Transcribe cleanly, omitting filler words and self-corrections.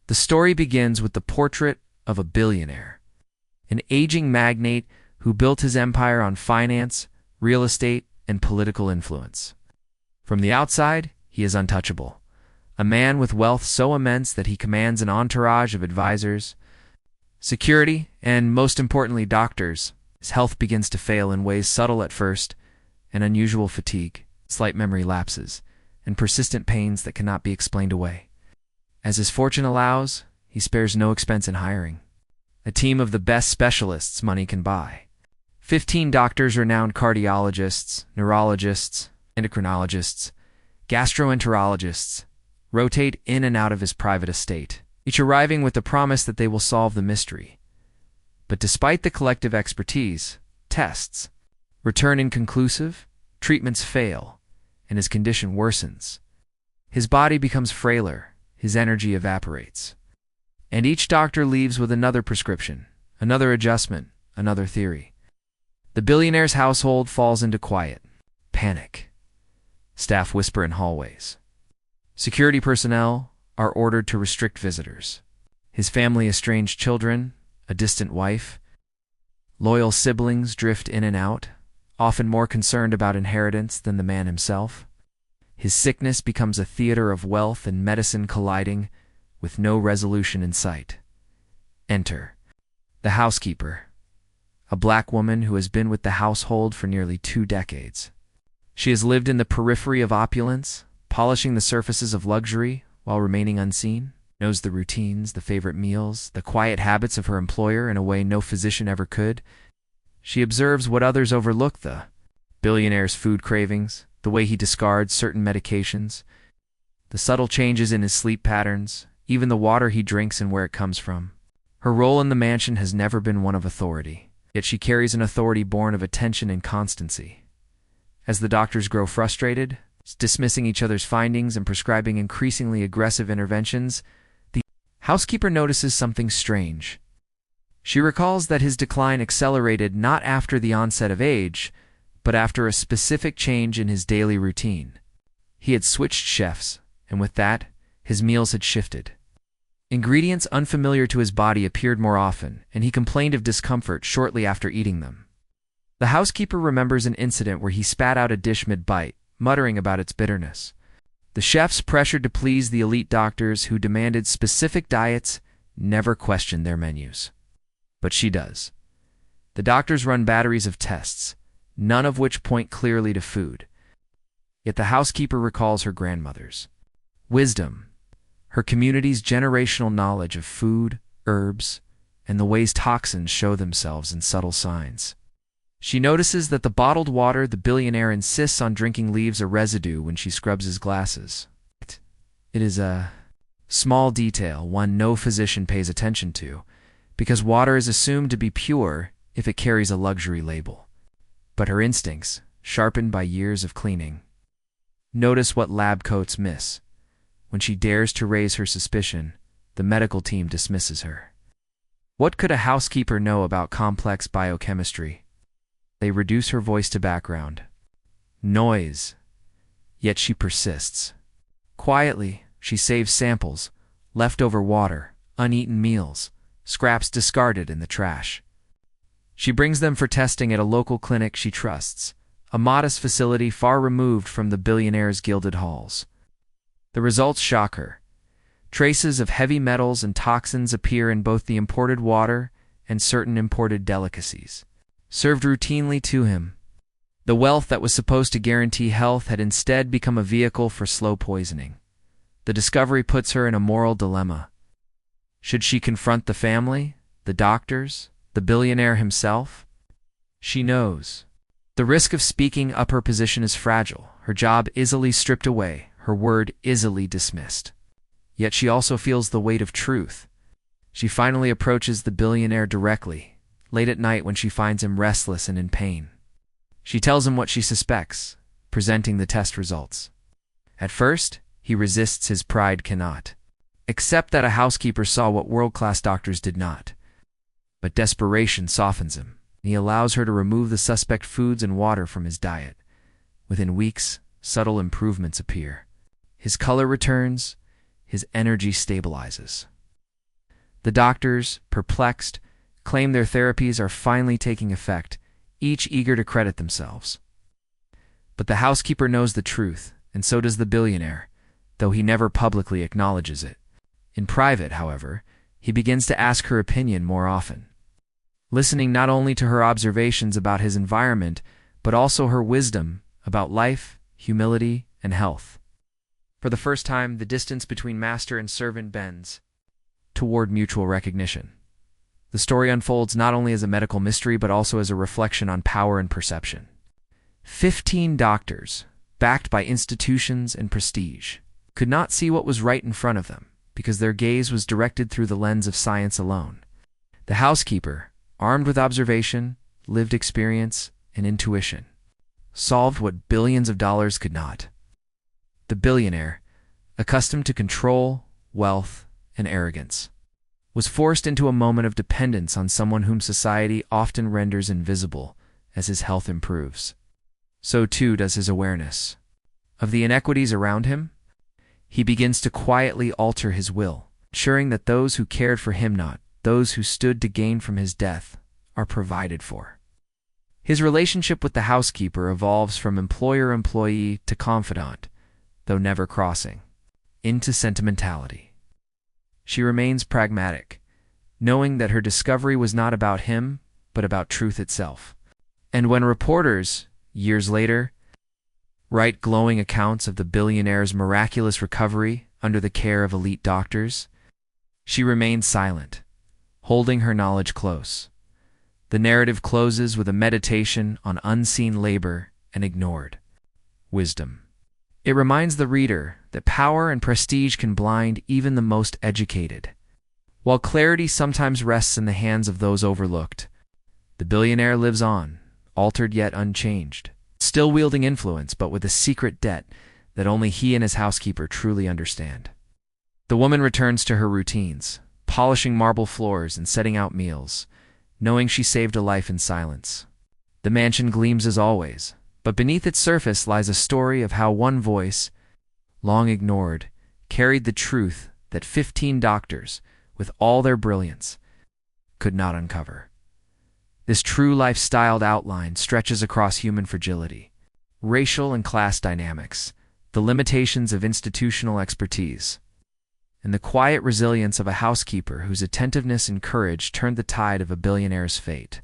The story begins with the portrait of a billionaire, an aging magnate who built his empire on finance, real estate, and political influence. From the outside, he is untouchable, a man with wealth so immense that he commands an entourage of advisors, security, and most importantly, doctors. His health begins to fail in ways subtle at first, an unusual fatigue, slight memory lapses, and persistent pains that cannot be explained away. As his fortune allows, he spares no expense in hiring a team of the best specialists money can buy. 15 doctors, renowned cardiologists, neurologists, endocrinologists, gastroenterologists, rotate in and out of his private estate, each arriving with the promise that they will solve the mystery. But despite the collective expertise, tests return inconclusive, treatments fail, and his condition worsens. His body becomes frailer, his energy evaporates. And each doctor leaves with another prescription, another adjustment, another theory. The billionaire's household falls into quiet, panic. Staff whisper in hallways. Security personnel are ordered to restrict visitors. His family estranged children, a distant wife, loyal siblings drift in and out, often more concerned about inheritance than the man himself. His sickness becomes a theater of wealth and medicine colliding, with no resolution in sight. Enter the housekeeper, a black woman who has been with the household for nearly 2 decades. She has lived in the periphery of opulence, polishing the surfaces of luxury while remaining unseen, knows the routines, the favorite meals, the quiet habits of her employer in a way no physician ever could. She observes what others overlook: the billionaire's food cravings, the way he discards certain medications, the subtle changes in his sleep patterns, even the water he drinks and where it comes from. Her role in the mansion has never been one of authority, yet she carries an authority born of attention and constancy. As the doctors grow frustrated, dismissing each other's findings and prescribing increasingly aggressive interventions, the housekeeper notices something strange. She recalls that his decline accelerated not after the onset of age, but after a specific change in his daily routine. He had switched chefs, and with that, his meals had shifted. Ingredients unfamiliar to his body appeared more often, and he complained of discomfort shortly after eating them. The housekeeper remembers an incident where he spat out a dish mid-bite, muttering about its bitterness. The chefs, pressured to please the elite doctors who demanded specific diets, never questioned their menus. But she does. The doctors run batteries of tests, none of which point clearly to food. Yet the housekeeper recalls her grandmother's wisdom, her community's generational knowledge of food, herbs, and the ways toxins show themselves in subtle signs. She notices that the bottled water the billionaire insists on drinking leaves a residue when she scrubs his glasses. It is a small detail one no physician pays attention to, because water is assumed to be pure if it carries a luxury label. But her instincts, sharpened by years of cleaning, notice what lab coats miss. When she dares to raise her suspicion, the medical team dismisses her. What could a housekeeper know about complex biochemistry? They reduce her voice to background noise, yet she persists. Quietly, she saves samples, leftover water, uneaten meals, scraps discarded in the trash. She brings them for testing at a local clinic she trusts, a modest facility far removed from the billionaire's gilded halls. The results shock her. Traces of heavy metals and toxins appear in both the imported water and certain imported delicacies, served routinely to him. The wealth that was supposed to guarantee health had instead become a vehicle for slow poisoning. The discovery puts her in a moral dilemma. Should she confront the family, the doctors, the billionaire himself? She knows the risk of speaking up her position is fragile, her job easily stripped away, her word easily dismissed. Yet she also feels the weight of truth. She finally approaches the billionaire directly, late at night when she finds him restless and in pain. She tells him what she suspects, presenting the test results. At first, he resists. His pride cannot accept that a housekeeper saw what world-class doctors did not. But desperation softens him, and he allows her to remove the suspect foods and water from his diet. Within weeks, subtle improvements appear. His color returns, his energy stabilizes. The doctors, perplexed, claim their therapies are finally taking effect, each eager to credit themselves. But the housekeeper knows the truth, and so does the billionaire, though he never publicly acknowledges it. In private, however, he begins to ask her opinion more often, listening not only to her observations about his environment, but also her wisdom about life, humility, and health. For the first time, the distance between master and servant bends toward mutual recognition. The story unfolds not only as a medical mystery, but also as a reflection on power and perception. 15 doctors, backed by institutions and prestige, could not see what was right in front of them because their gaze was directed through the lens of science alone. The housekeeper, armed with observation, lived experience, and intuition, solved what billions of dollars could not. The billionaire, accustomed to control, wealth, and arrogance, was forced into a moment of dependence on someone whom society often renders invisible as his health improves. So too does his awareness of the inequities around him. He begins to quietly alter his will, ensuring that those who cared for him, not those who stood to gain from his death, are provided for. His relationship with the housekeeper evolves from employer-employee to confidant, though never crossing into sentimentality. She remains pragmatic, knowing that her discovery was not about him, but about truth itself. And when reporters, years later, write glowing accounts of the billionaire's miraculous recovery under the care of elite doctors, she remains silent, holding her knowledge close. The narrative closes with a meditation on unseen labor and ignored wisdom. It reminds the reader that power and prestige can blind even the most educated. While clarity sometimes rests in the hands of those overlooked, the billionaire lives on, altered yet unchanged, still wielding influence, but with a secret debt that only he and his housekeeper truly understand. The woman returns to her routines, polishing marble floors and setting out meals, knowing she saved a life in silence. The mansion gleams as always, but beneath its surface lies a story of how one voice, long ignored, carried the truth that 15 doctors, with all their brilliance, could not uncover. This true life-styled outline stretches across human fragility, racial and class dynamics, the limitations of institutional expertise, and the quiet resilience of a housekeeper whose attentiveness and courage turned the tide of a billionaire's fate.